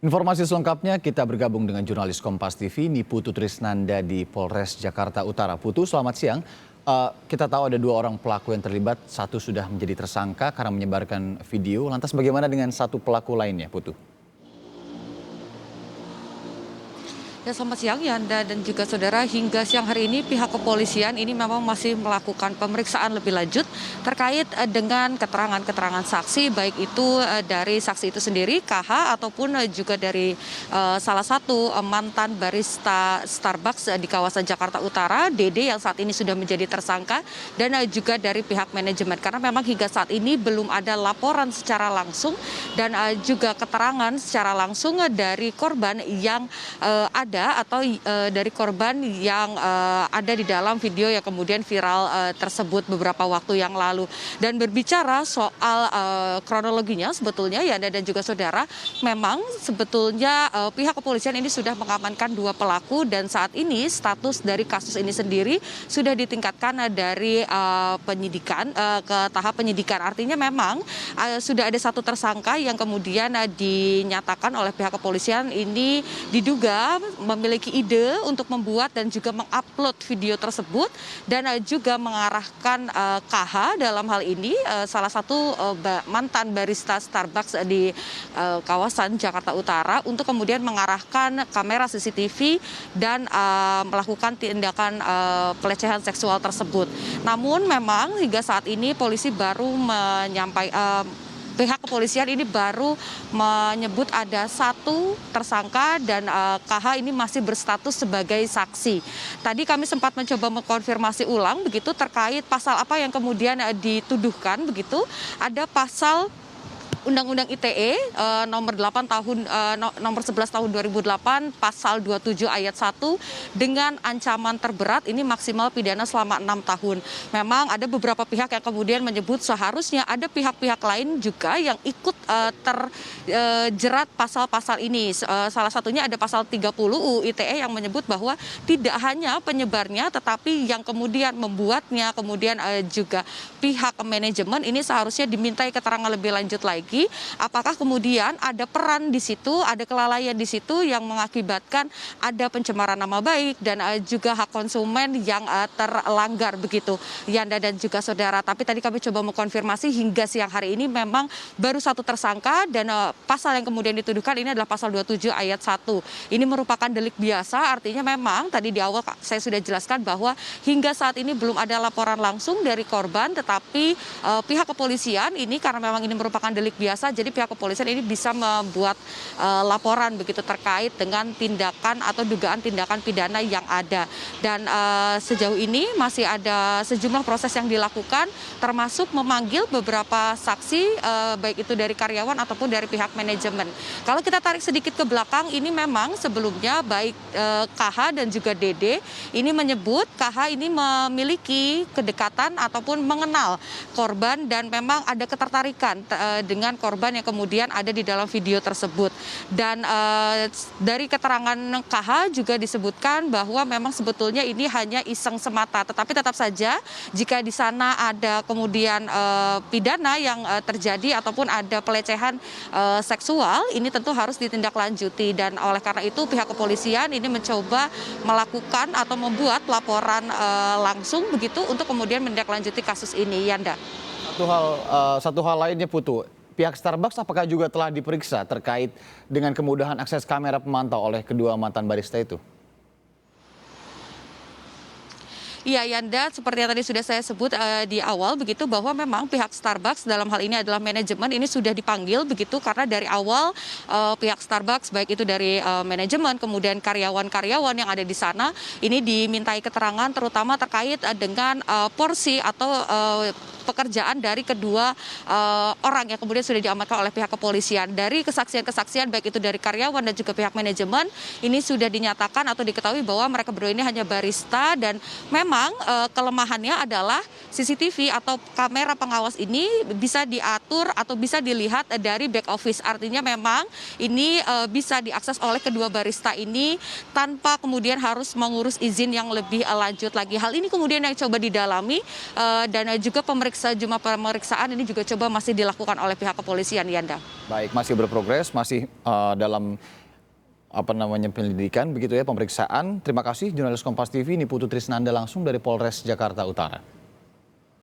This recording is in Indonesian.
Informasi selengkapnya kita bergabung dengan jurnalis Kompas TV Niputu Trisnanda di Polres Jakarta Utara. Putu, selamat siang. Kita tahu ada 2 orang pelaku yang terlibat, satu sudah menjadi tersangka karena menyebarkan video. Lantas bagaimana dengan satu pelaku lainnya, Putu? Ya, selamat siang Yanda dan juga saudara. Hingga siang hari ini pihak kepolisian ini memang masih melakukan pemeriksaan lebih lanjut terkait dengan keterangan-keterangan saksi, baik itu dari saksi itu sendiri KH ataupun juga dari salah satu mantan barista Starbucks di kawasan Jakarta Utara, Dede, yang saat ini sudah menjadi tersangka, dan juga dari pihak manajemen, karena memang hingga saat ini belum ada laporan secara langsung dan juga keterangan secara langsung dari korban yang ada atau dari korban yang ada di dalam video yang kemudian viral tersebut beberapa waktu yang lalu. Dan berbicara soal kronologinya sebetulnya ya dan juga saudara, memang sebetulnya pihak kepolisian ini sudah mengamankan 2 pelaku dan saat ini status dari kasus ini sendiri sudah ditingkatkan dari penyidikan ke tahap penyidikan. Artinya memang sudah ada 1 tersangka yang kemudian dinyatakan oleh pihak kepolisian ini diduga memiliki ide untuk membuat dan juga mengupload video tersebut dan juga mengarahkan KH dalam hal ini salah satu mantan barista Starbucks di kawasan Jakarta Utara untuk kemudian mengarahkan kamera CCTV dan melakukan tindakan pelecehan seksual tersebut. Namun memang hingga saat ini polisi baru pihak kepolisian ini baru menyebut ada 1 tersangka dan KH ini masih berstatus sebagai saksi. Tadi kami sempat mencoba mengkonfirmasi ulang begitu terkait pasal apa yang kemudian dituduhkan begitu. Ada pasal Undang-Undang ITE nomor 11 tahun 2008 pasal 27 ayat 1 dengan ancaman terberat ini maksimal pidana selama 6 tahun. Memang ada beberapa pihak yang kemudian menyebut seharusnya ada pihak-pihak lain juga yang ikut terjerat pasal-pasal ini. Salah satunya ada pasal 30 UU ITE yang menyebut bahwa tidak hanya penyebarnya tetapi yang kemudian membuatnya, kemudian juga pihak manajemen ini seharusnya dimintai keterangan lebih lanjut lagi. Apakah kemudian ada peran di situ, ada kelalaian di situ yang mengakibatkan ada pencemaran nama baik dan juga hak konsumen yang terlanggar begitu, Yanda dan juga saudara. Tapi tadi kami coba mengkonfirmasi hingga siang hari ini memang baru 1 tersangka dan pasal yang kemudian dituduhkan ini adalah pasal 27 ayat 1. Ini merupakan delik biasa, artinya memang tadi di awal saya sudah jelaskan bahwa hingga saat ini belum ada laporan langsung dari korban, tetapi pihak kepolisian ini karena memang ini merupakan delik biasa, jadi pihak kepolisian ini bisa membuat laporan begitu terkait dengan tindakan atau dugaan tindakan pidana yang ada. Dan sejauh ini masih ada sejumlah proses yang dilakukan, termasuk memanggil beberapa saksi baik itu dari karyawan ataupun dari pihak manajemen. Kalau kita tarik sedikit ke belakang, ini memang sebelumnya baik KH dan juga Dede ini menyebut KH ini memiliki kedekatan ataupun mengenal korban dan memang ada ketertarikan dengan korban yang kemudian ada di dalam video tersebut. Dan dari keterangan KH juga disebutkan bahwa memang sebetulnya ini hanya iseng semata, tetapi tetap saja jika di sana ada kemudian pidana yang terjadi ataupun ada pelecehan seksual, ini tentu harus ditindaklanjuti. Dan oleh karena itu pihak kepolisian ini mencoba melakukan atau membuat laporan langsung begitu untuk kemudian menindaklanjuti kasus ini, Yanda. Satu hal lainnya, Putu. Pihak Starbucks apakah juga telah diperiksa terkait dengan kemudahan akses kamera pemantau oleh kedua mantan barista itu? Iya, Yanda, seperti yang tadi sudah saya sebut di awal begitu, bahwa memang pihak Starbucks dalam hal ini adalah manajemen ini sudah dipanggil begitu karena dari awal pihak Starbucks baik itu dari manajemen kemudian karyawan-karyawan yang ada di sana ini dimintai keterangan terutama terkait dengan porsi atau pekerjaan dari kedua orang yang kemudian sudah diamankan oleh pihak kepolisian. Dari kesaksian-kesaksian baik itu dari karyawan dan juga pihak manajemen ini sudah dinyatakan atau diketahui bahwa mereka berdua ini hanya barista dan memang kelemahannya adalah CCTV atau kamera pengawas ini bisa diatur atau bisa dilihat dari back office. Artinya memang ini bisa diakses oleh kedua barista ini tanpa kemudian harus mengurus izin yang lebih lanjut lagi. Hal ini kemudian yang coba didalami dan juga pemeriksaan sejumlah pemeriksaan ini juga coba masih dilakukan oleh pihak kepolisian, Yanda. Baik, masih berprogres, masih dalam penyelidikan begitu ya, pemeriksaan. Terima kasih jurnalis Kompas TV Niputu Trisnanda langsung dari Polres Jakarta Utara.